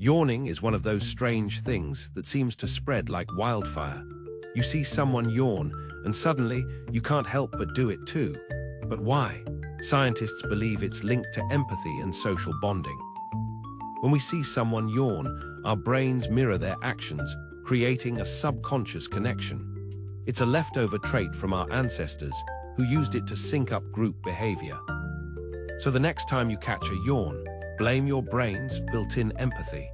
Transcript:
Yawning is one of those strange things that seems to spread like wildfire. You see someone yawn, and suddenly you can't help but do it too. But why? Scientists believe it's linked to empathy and social bonding. When we see someone yawn, our brains mirror their actions, creating a subconscious connection. It's a leftover trait from our ancestors who used it to sync up group behavior. So the next time you catch a yawn, blame your brain's built-in empathy.